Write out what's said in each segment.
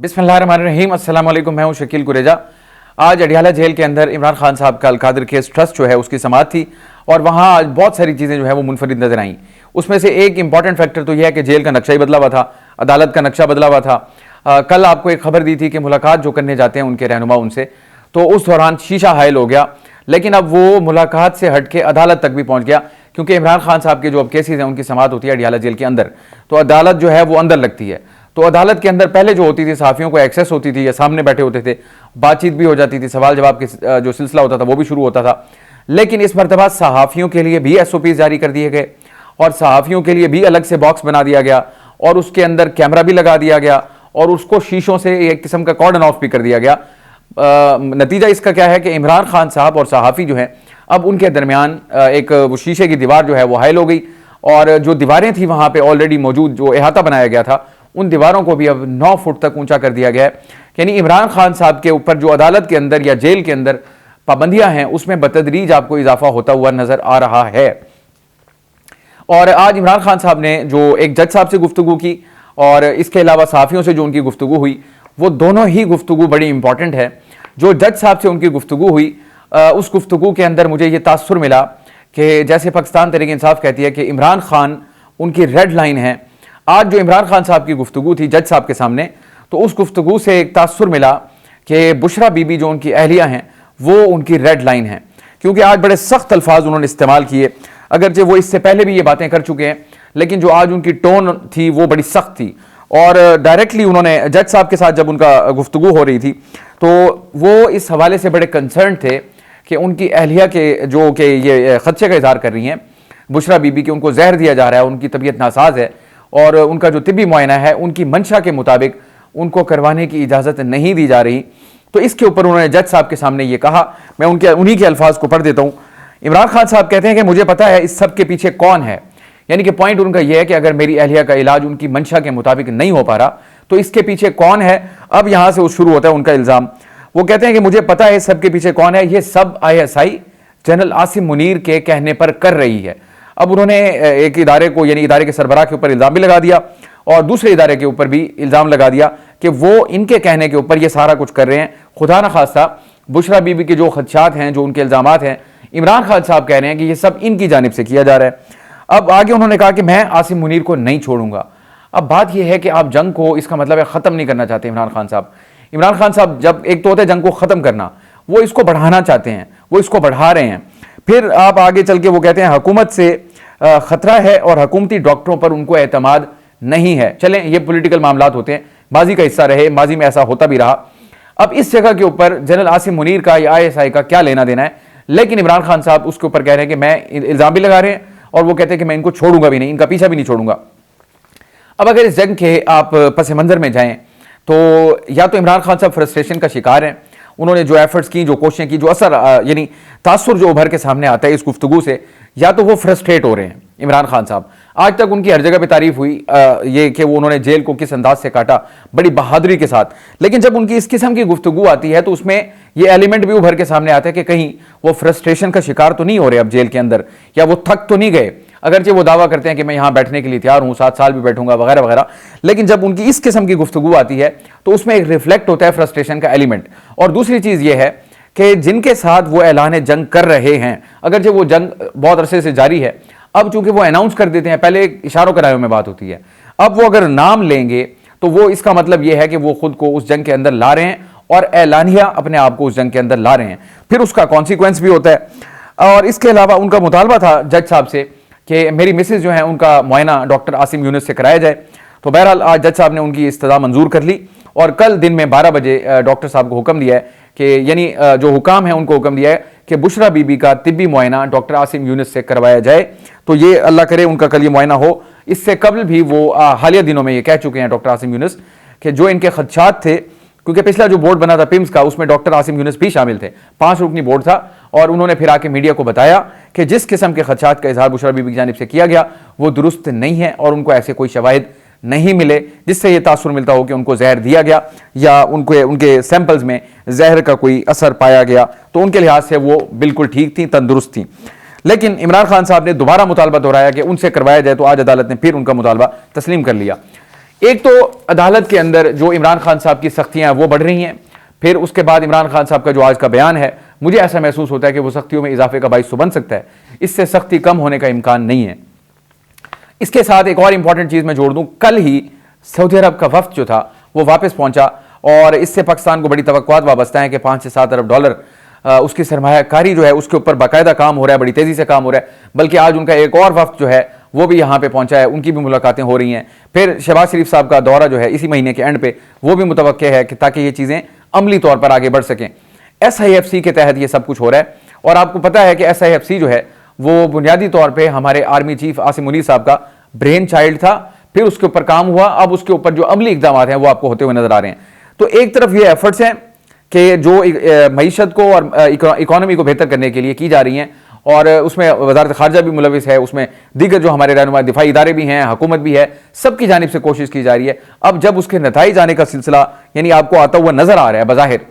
बिस्मिल्लाहिर्रहमानिर्रहीम। अस्सलाम वालेकुम। मैं हूं शकील कुरेजा। आज अडियाला जेल के अंदर इमरान खान साहब का अलकादिर केस ट्रस्ट जो है उसकी समाअत थी और वहां आज बहुत सारी चीज़ें जो है वो मुनफरिद नजर आईं। उसमें से एक इंपॉर्टेंट फैक्टर तो यह है कि जेल का नक्शा ही बदला हुआ था, अदालत का नक्शा बदला हुआ था। कल आपको एक खबर दी थी कि मुलाकात जो करने जाते हैं उनके रहनुमा उनसे, तो उस दौरान शीशा हायल हो गया, लेकिन अब वो मुलाकात से हट के अदालत तक भी पहुंच गया, क्योंकि इमरान खान साहब के जो अब केसेज हैं उनकी समाअत होती है अडियाला जेल के अंदर, तो अदालत जो है वो अंदर लगती है। तो अदालत के अंदर पहले जो होती थी सहाफ़ियों को एक्सेस होती थी या सामने बैठे होते थे, बातचीत भी हो जाती थी, सवाल जवाब के जो सिलसिला होता था वो भी शुरू होता था। लेकिन इस मरतबा सहाफ़ियों के लिए भी SOPs जारी कर दिए गए और सहाफ़ियों के लिए भी अलग से बॉक्स बना दिया गया और उसके अंदर कैमरा भी लगा दिया गया और उसको शीशों से एक किस्म का कॉर्डन ऑफ भी कर दिया गया। नतीजा इसका क्या है कि इमरान खान साहब और सहाफ़ी जो हैं अब उनके दरमियान एक वो शीशे की दीवार जो है वो हायल हो गई और जो दीवारें थी वहाँ पे ऑलरेडी मौजूद जो अहाता बनाया गया था उन दीवारों को भी अब 9 फुट तक ऊंचा कर दिया गया है। यानी इमरान खान साहब के ऊपर जो अदालत के अंदर या जेल के अंदर पाबंदियां हैं उसमें बतदरीज आपको इजाफा होता हुआ नजर आ रहा है। और आज इमरान खान साहब ने जो एक जज साहब से गुफ्तगू की और इसके अलावा सहाफ़ियों से जो उनकी गुफ्तगू हुई, वो दोनों ही गुफ्तगू बड़ी इंपॉर्टेंट है। जो जज साहब से उनकी गुफ्तगू हुई उस गुफ्तगू के अंदर मुझे ये तासुर मिला कि जैसे पाकिस्तान तहरीक इंसाफ कहती है कि इमरान खान उनकी रेड लाइन है। आज जो इमरान खान साहब की गुफ्तगू थी जज साहब के सामने, तो उस गुफ्तगू से एक तासुर मिला कि बुशरा बीबी जो उनकी अहलिया हैं वो उनकी रेड लाइन है, क्योंकि आज बड़े सख्त अल्फाज उन्होंने इस्तेमाल किए। अगरचे वो इससे पहले भी ये बातें कर चुके हैं, लेकिन जो आज उनकी टोन थी वो बड़ी सख्त थी और डायरेक्टली उन्होंने जज साहब के साथ जब उनका गुफ्तगू हो रही थी तो वो इस हवाले से बड़े कंसर्न थे कि उनकी अहलिया के जो कि ये खदशे का इजहार कर रही हैं बुशरा बीबी कि उनको जहर दिया जा रहा है, उनकी तबीयत नासाज है और उनका जो तिब्बी मुआयना है उनकी मंशा के मुताबिक उनको करवाने की इजाज़त नहीं दी जा रही। तो इसके ऊपर उन्होंने जज साहब के सामने ये कहा, मैं उन्हीं के अल्फाज को पढ़ देता हूँ। इमरान खान साहब कहते हैं कि मुझे पता है इस सब के पीछे कौन है, यानी कि पॉइंट उनका यह है कि अगर मेरी अहलिया का इलाज उनकी मंशा के मुताबिक नहीं हो पा रहा तो इसके पीछे कौन है। अब यहां से शुरू होता है उनका इल्ज़ाम। वो कहते हैं कि मुझे पता है इस सब के पीछे कौन है, ये सब ISI जनरल आसिम मुनीर के कहने पर कर रही है। अब उन्होंने एक इदारे को यानी इदारे के सरबराह के ऊपर इल्ज़ाम भी लगा दिया और दूसरे इदारे के ऊपर भी इल्ज़ाम लगा दिया कि वो इनके कहने के ऊपर ये सारा कुछ कर रहे हैं। खुदा न खास्ता बुशरा बीबी के जो खदशात हैं, जो उनके इल्ज़ामात हैं, इमरान खान साहब कह रहे हैं कि ये सब इनकी जानिब से किया जा रहा है। अब आगे उन्होंने कहा कि मैं आसिम मुनीर को नहीं छोड़ूंगा। अब बात यह है कि आप जंग को, इसका मतलब है ख़त्म नहीं करना चाहते इमरान खान साहब। इमरान खान साहब जब एक तो होता है जंग को ख़त्म करना, वो इसको बढ़ाना चाहते हैं, वो इसको बढ़ा रहे हैं। फिर आप आगे चल के वो कहते हैं हुकूमत से खतरा है और हुकूमती डॉक्टरों पर उनको एतमाद नहीं है। चलें, ये पॉलिटिकल मामलात होते हैं, माजी का हिस्सा रहे, माजी में ऐसा होता भी रहा। अब इस जगह के ऊपर जनरल आसिम मुनीर का या ISI का क्या लेना देना है, लेकिन इमरान खान साहब उसके ऊपर कह रहे हैं कि मैं इल्ज़ाम भी लगा रहे हैं और वो कहते हैं कि मैं इनको छोड़ूंगा भी नहीं, इनका पीछा भी नहीं छोड़ूंगा। अब अगर इस जंग के आप पस मंजर में जाएं तो या तो इमरान खान साहब फ्रस्ट्रेशन का शिकार हैं, उन्होंने जो एफर्ट्स की, जो कोशिशें की, जो असर यानी तासुर जो उभर के सामने आता है इस गुफ्तगू से, या तो वो फ्रस्ट्रेट हो रहे हैं इमरान खान साहब। आज तक उनकी हर जगह पे तारीफ हुई ये कि वो उन्होंने जेल को किस अंदाज से काटा, बड़ी बहादुरी के साथ। लेकिन जब उनकी इस किस्म की गुफ्तगू आती है तो उसमें ये एलिमेंट भी उभर के सामने आता है कि कहीं वो फ्रस्ट्रेशन का शिकार तो नहीं हो रहे अब जेल के अंदर, या वो थक तो नहीं गए। अगरचे वो दावा करते हैं कि मैं यहाँ बैठने के लिए तैयार हूँ, 7 साल भी बैठूंगा वगैरह वगैरह, लेकिन जब उनकी इस किस्म की गुफ्तगू आती है तो उसमें एक रिफ्लेक्ट होता है फ्रस्ट्रेशन का एलिमेंट। और दूसरी चीज़ ये है कि जिनके साथ वो ऐलान जंग कर रहे हैं, अगर जो वो जंग बहुत अरसे से जारी है, अब चूंकि वो अनाउंस कर देते हैं, पहले इशारों करारों में बात होती है, अब वो अगर नाम लेंगे तो वो इसका मतलब ये है कि वो खुद को उस जंग के अंदर ला रहे हैं और ऐलानिया अपने आप को उस जंग के अंदर ला रहे हैं, फिर उसका कॉन्सिक्वेंस भी होता है। और इसके अलावा उनका मुतालबा था जज साहब से कि मेरी मिसेज जो है उनका मुआयना डॉक्टर आसिम यूनुस से कराया जाए। तो बहरहाल आज जज साहब ने उनकी इस्तदा मंजूर कर ली और कल दिन में 12 बजे डॉक्टर साहब को हुक्म दिया है कि यानी जो हुकाम है उनको हुक्म दिया है कि बुशरा बीबी का तिब्बी मुआयना डॉक्टर आसिम यूनुस से करवाया जाए। तो ये अल्लाह करे उनका कल ये मुआयना हो। इससे कबल भी वो हालिया दिनों में ये कह चुके हैं डॉक्टर आसिम यूनुस कि जो इनके खदशात थे, क्योंकि पिछला जो बोर्ड बना था पिम्स का उसमें डॉक्टर आसिम यूनुस भी शामिल थे, 5 रुकनी बोर्ड था, और उन्होंने फिर आके मीडिया को बताया कि जिस किस्म के खदशात का इजहार बुशरा बीबी की जानिब से किया गया वो दुरुस्त नहीं है और उनको ऐसे कोई शवाहिद नहीं मिले जिससे ये तासुर मिलता हो कि उनको जहर दिया गया या उनके सैंपल्स में जहर का कोई असर पाया गया। तो उनके लिहाज से वो बिल्कुल ठीक थी, तंदुरुस्त थी। लेकिन इमरान खान साहब ने दोबारा मुतालबा दोहराया कि उनसे करवाया जाए, तो आज अदालत ने फिर उनका मुतालबा तस्लीम कर लिया। एक तो अदालत के अंदर जो इमरान खान साहब की सख्तियां वो बढ़ रही हैं, फिर उसके बाद इमरान खान साहब का जो आज का बयान है, मुझे ऐसा महसूस होता है कि वो सख्तियों में इजाफे का बाइस तो बन सकता है, इससे सख्ती कम होने का इम्कान नहीं है। इसके साथ एक और इंपॉर्टेंट चीज मैं जोड़ दूं, कल ही सऊदी अरब का वफ्द जो था वो वापस पहुंचा और इससे पाकिस्तान को बड़ी तवक्कुआत वाबस्ता है कि 5 से 7 अरब डॉलर उसकी सरमायाकारी जो है उसके ऊपर बाकायदा काम हो रहा है, बड़ी तेजी से काम हो रहा है। बल्कि आज उनका एक और वफ्द जो है वो भी यहाँ पे पहुंचा है, उनकी भी मुलाकातें हो रही हैं। फिर शहबाज शरीफ साहब का दौरा जो है इसी महीने के एंड पे वो भी मुतवक्के है कि ताकि ये चीज़ें अमली तौर पर आगे बढ़ सकें। SIFC के तहत ये सब कुछ हो रहा है और आपको पता है कि SIFC जो है वो बुनियादी तौर पर हमारे आर्मी चीफ आसिम मुनीर साहब का ब्रेन चाइल्ड था, फिर उसके ऊपर काम हुआ, अब उसके ऊपर जो अमली इकदाम हैं वो आपको होते हुए नजर आ रहे हैं। तो एक तरफ ये एफर्ट्स हैं कि जो मईशत को और इकोनॉमी को बेहतर करने के लिए की जा रही हैं और उसमें वजारत खारजा भी मुलविस है, उसमें दीगर जो हमारे रहनुमा दिफाई इदारे भी हैं, हुकूमत भी है, सबकी जानिब से कोशिश की जा रही है। अब जब उसके नताइज आने का सिलसिला यानी आपको आता हुआ नजर आ रहा है बज़ाहिर,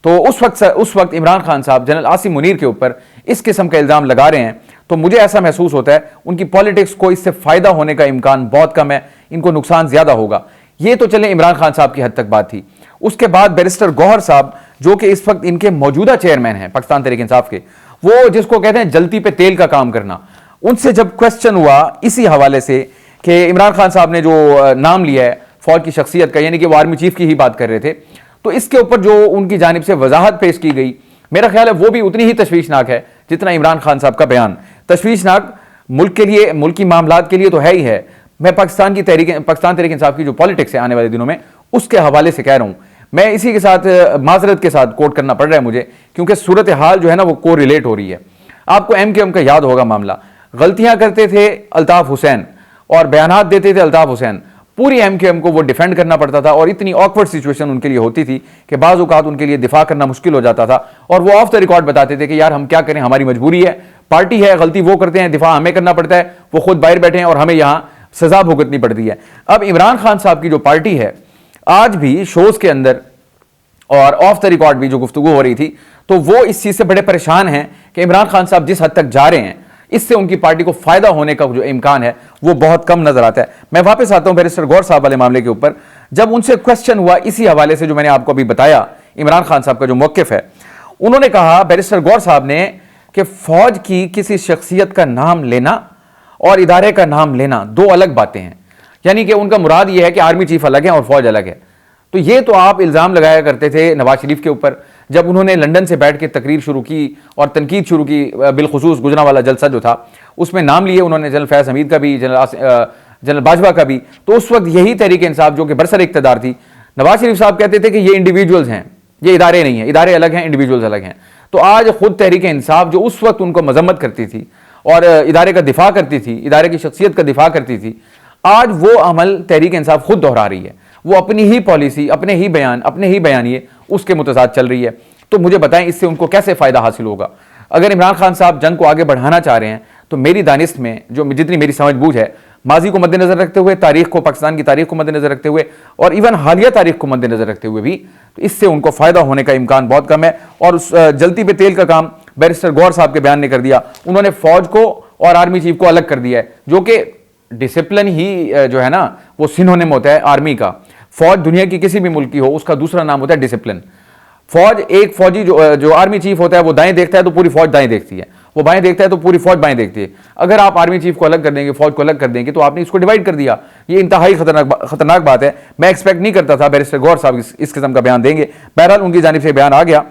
तो उस वक्त इमरान खान साहब जनरल आसिम मुनीर के ऊपर इस किस्म का इल्ज़ाम लगा रहे हैं, तो मुझे ऐसा महसूस होता है उनकी पॉलिटिक्स को इससे फ़ायदा होने का इम्कान बहुत कम है, इनको नुकसान ज़्यादा होगा। ये तो चले इमरान खान साहब की हद तक बात थी। उसके बाद बैरिस्टर गौहर साहब जो कि इस वक्त इनके मौजूदा चेयरमैन हैं पाकिस्तान तहरीक इंसाफ के, वो जिसको कहते हैं जलती पे तेल का काम करना, उनसे जब क्वेश्चन हुआ इसी हवाले से कि इमरान खान साहब ने जो नाम लिया है फौज की शख्सियत का, यानी कि वो आर्मी चीफ की ही बात कर रहे थे, तो इसके ऊपर जो उनकी जानिब से वजाहत पेश की गई, मेरा ख्याल है वो भी उतनी ही तशवीशनाक है जितना इमरान खान साहब का बयान। तशवीशनाक मुल्क के लिए, मुल्की मामलात के लिए तो है ही है। मैं पाकिस्तान तहरीक इंसाफ की जो पॉलिटिक्स है आने वाले दिनों में उसके हवाले से कह रहा हूं। मैं इसी के साथ माजरत के साथ कोट करना पड़ रहा है मुझे, क्योंकि सूरत हाल जो है ना वो को रिलेट हो रही है। आपको MKM का याद होगा मामला, गलतियां करते थे अल्ताफ हुसैन और बयानात देते थे अल्ताफ हुसैन, पूरी MKM को वो डिफेंड करना पड़ता था और इतनी ऑकवर्ड सिचुएशन उनके लिए होती थी कि बाज़ औक़ात उनके लिए दिफा करना मुश्किल हो जाता था और वो ऑफ द रिकॉर्ड बताते थे कि यार हम क्या करें, हमारी मजबूरी है, पार्टी है, गलती वो करते हैं, दिफा हमें करना पड़ता है, वो खुद बाहर बैठे हैं और हमें यहाँ सजा भुगतनी पड़ती है। अब इमरान खान साहब की जो पार्टी है, आज भी शोज के अंदर और ऑफ द रिकॉर्ड भी जो गुफ्तगू हो रही थी, तो वो इस चीज से बड़े परेशान हैं कि इमरान खान साहब जिस हद तक जा रहे हैं इससे उनकी पार्टी को फायदा होने का जो इम्कान है वो बहुत कम नजर आता है। मैं वापस आता हूं बैरिस्टर गौहर साहब वाले मामले के ऊपर। जब उनसे क्वेश्चन हुआ इसी हवाले से जो मैंने आपको अभी बताया, इमरान खान साहब का जो मौकिफ है, उन्होंने कहा बैरिस्टर गौहर साहब ने कि फौज की किसी शख्सियत का नाम लेना और इदारे का नाम लेना दो अलग बातें हैं, यानी कि उनका मुराद यह है कि आर्मी चीफ अलग है और फौज अलग है। तो ये तो आप इल्ज़ाम लगाया करते थे नवाज शरीफ के ऊपर, जब उन्होंने लंदन से बैठ के तकरीर शुरू की और तनकीद शुरू की, बिलखुसूस गुजरांवाला जलसा जो था उसमें नाम लिए उन्होंने जनरल फैज़ हमीद का भी, जनरल बाजवा का भी। तो उस वक्त यही तहरीक इंसाफ जो कि बरसर इक़्तिदार थी, नवाज शरीफ साहब कहते थे कि ये इंडिविजुअल्स हैं, ये इदारे नहीं हैं, इदारे अलग हैं, इंडिविजुअल्स अलग हैं। तो आज खुद तहरीक इंसाफ जो उस वक्त उनको मजम्मत करती थी और इदारे का दिफा करती थी, इदारे की शख्सियत का दिफा करती थी, आज वो अमल तहरीक इंसाफ खुद दोहरा रही है। वो अपनी ही पॉलिसी, अपने ही बयान, अपने ही बयानिए उसके मुतज़ाद चल रही है। तो मुझे बताएं इससे उनको कैसे फ़ायदा हासिल होगा। अगर इमरान खान साहब जंग को आगे बढ़ाना चाह रहे हैं तो मेरी दानिश में जो जितनी मेरी समझ बूझ है, माजी को मद्देनजर रखते हुए, तारीख को, पाकिस्तान की तारीख को मद्देनजर रखते हुए और इवन हालिया तारीख को मद्देनजर रखते हुए भी, तो इससे उनको फ़ायदा होने का इम्कान बहुत कम है। और उस जलती पे तेल का काम बैरिस्टर गौहर साहब के बयान ने कर दिया। उन्होंने फौज को और आर्मी चीफ को अलग कर दिया है, जो कि डिसिप्लिन ही जो है ना वो सिनोनिम होता है आर्मी का। फौज दुनिया की किसी भी मुल्क की हो, उसका दूसरा नाम होता है डिसिप्लिन। फौज, एक फौजी जो आर्मी चीफ होता है वो दाएं देखता है तो पूरी फौज दाएं देखती है, वो बाएं देखता है तो पूरी फौज बाएं देखती है। अगर आप आर्मी चीफ को अलग कर देंगे, फौज को अलग कर देंगे, तो आपने इसको डिवाइड कर दिया। ये इंतहाई खतरनाक बात है। मैं एक्सपेक्ट नहीं करता था बैरिस्टर गौहर साहब इस किस्म का बयान देंगे। बहरहाल उनकी जानिब से बयान आ गया।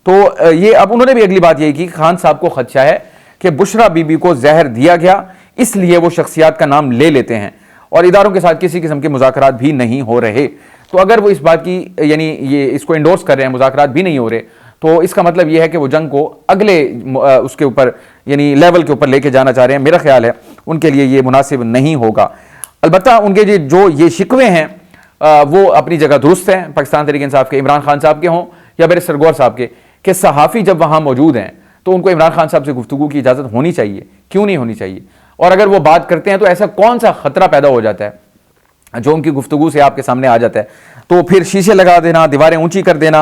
तो ये अब उन्होंने भी अगली बात यही की, खान साहब को खदशा है कि बुशरा बीबी को जहर दिया गया, इसलिए वो शख्सियात का नाम ले लेते हैं और इदारों के साथ किसी किस्म के मुज़ाकरात भी नहीं हो रहे। तो अगर वो इस बात की यानी ये इसको इंडोर्स कर रहे हैं, मुज़ाकरात भी नहीं हो रहे, तो इसका मतलब ये है कि वो जंग को अगले उसके ऊपर यानी लेवल के ऊपर लेके जाना चाह रहे हैं। मेरा ख्याल है उनके लिए ये मुनासिब नहीं होगा। अलबत्ता उनके जो ये शिकवे हैं वो अपनी जगह दुरुस्त हैं, पाकिस्तान तहरीक इंसाफ के, इमरान खान साहब के हों या बैरिस्टर गौहर साहब के, कि सहाफ़ी जब वहाँ मौजूद हैं तो उनको इमरान खान साहब से गुफ्तगू की इजाज़त होनी चाहिए, क्यों नहीं होनी चाहिए। और अगर वो बात करते हैं तो ऐसा कौन सा खतरा पैदा हो जाता है जो उनकी गुफ्तगू से आपके सामने आ जाता है। तो फिर शीशे लगा देना, दीवारें ऊंची कर देना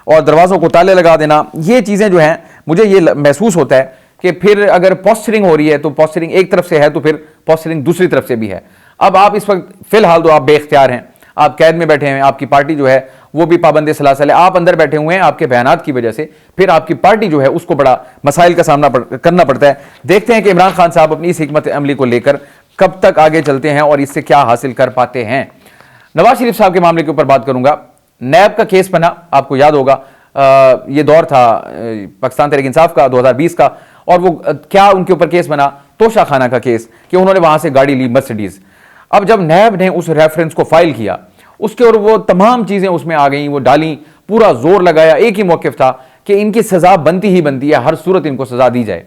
और दरवाज़ों को ताले लगा देना, ये चीज़ें जो हैं मुझे ये महसूस होता है कि फिर अगर पोस्चरिंग हो रही है तो पोस्चरिंग एक तरफ से है तो फिर पोस्चरिंग दूसरी तरफ से भी है। अब आप इस वक्त फ़िलहाल तो आप बेख्तियार हैं, आप कैद में बैठे हैं, आपकी पार्टी जो है वो भी पाबंद सलासल है, आप अंदर बैठे हुए हैं आपके बयानात की वजह से, फिर आपकी पार्टी जो है उसको बड़ा मसाइल का सामना करना पड़ता है। देखते हैं कि इमरान खान साहब अपनी इस हिकमत अमली को लेकर कब तक आगे चलते हैं और इससे क्या हासिल कर पाते हैं। नवाज शरीफ साहब के मामले के ऊपर बात करूंगा। नैब का केस बना, आपको याद होगा ये दौर था पाकिस्तान तहरीक इंसाफ का 2020 का, और वो क्या उनके ऊपर केस बना, तोशा खाना का केस, कि उन्होंने वहां से गाड़ी ली मर्सिडीज। अब जब नैब ने उस रेफरेंस को फाइल किया उसके और वो तमाम चीजें उसमें आ गई, वो डाली, पूरा जोर लगाया, एक ही मौकिफ था कि इनकी सजा बनती ही बनती है, हर सूरत इनको सजा दी जाए।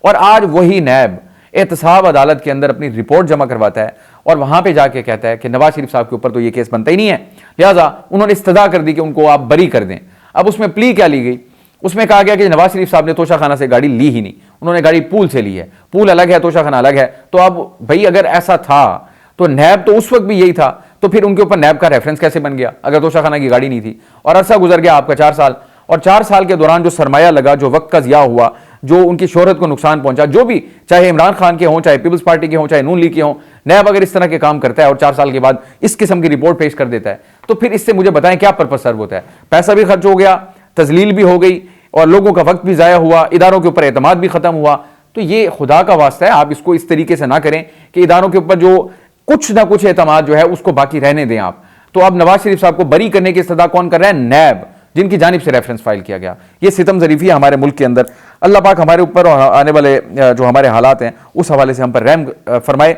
और आज वही नैब एहतसाब अदालत के अंदर अपनी रिपोर्ट जमा करवाता है और वहां पे जाके कहता है कि नवाज शरीफ साहब के ऊपर तो ये केस बनता ही नहीं है, लिहाजा उन्होंने इस्तदा कर दी कि उनको आप बरी कर दें। अब उसमें प्ली क्या ली गई, उसमें कहा गया कि नवाज शरीफ साहब ने तोशा खाना से गाड़ी ली ही नहीं, उन्होंने गाड़ी पूल से ली है, पूल अलग है, तोशा खाना अलग है। तो अब भाई अगर ऐसा था तो नैब तो उस वक्त भी यही था, तो फिर उनके ऊपर नैब का रेफरेंस कैसे बन गया अगर तोशा खाना की गाड़ी नहीं थी। और अरसा गुजर गया आपका 4 साल, और 4 साल के दौरान जो सरमाया लगा, जो वक्त का जिया हुआ, जो उनकी शोहरत को नुकसान पहुंचा, जो भी, चाहे इमरान खान के हों, चाहे पीपल्स पार्टी के हों, चाहे नून लीग के हों, नैब अगर इस तरह के काम करता है और 4 साल के बाद इस किस्म की रिपोर्ट पेश कर देता है, तो फिर इससे मुझे बताएं क्या पर्पज सर्व होता है। पैसा भी खर्च हो गया, तजलील भी हो गई, और लोगों का वक्त भी ज़ाया हुआ, इदारों के ऊपर एतमाद भी खत्म हुआ। तो ये खुदा का वास्ता है, आप इसको इस तरीके से ना करें कि इदारों के ऊपर जो कुछ ना कुछ एतमाद जो है उसको बाकी रहने दें आप। तो अब नवाज शरीफ साहब को बरी करने की इस्तदा कौन कर रहा है? नैब, जिनकी जानिब से रेफरेंस फाइल किया गया। ये सितम ज़रीफी है हमारे मुल्क के अंदर। अल्लाह पाक हमारे ऊपर और आने वाले जो हमारे हालात हैं उस हवाले से हम पर रहम फरमाए।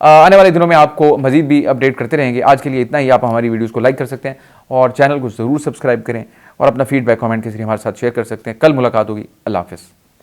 आने वाले दिनों में आपको मजीद भी अपडेट करते रहेंगे। आज के लिए इतना ही। आप हमारी वीडियोज़ को लाइक कर सकते हैं और चैनल को ज़रूर सब्सक्राइब करें और अपना फीडबैक कमेंट के जरिए हमारे साथ शेयर कर सकते हैं। कल मुलाकात होगी। अल्लाह हाफ़िज़।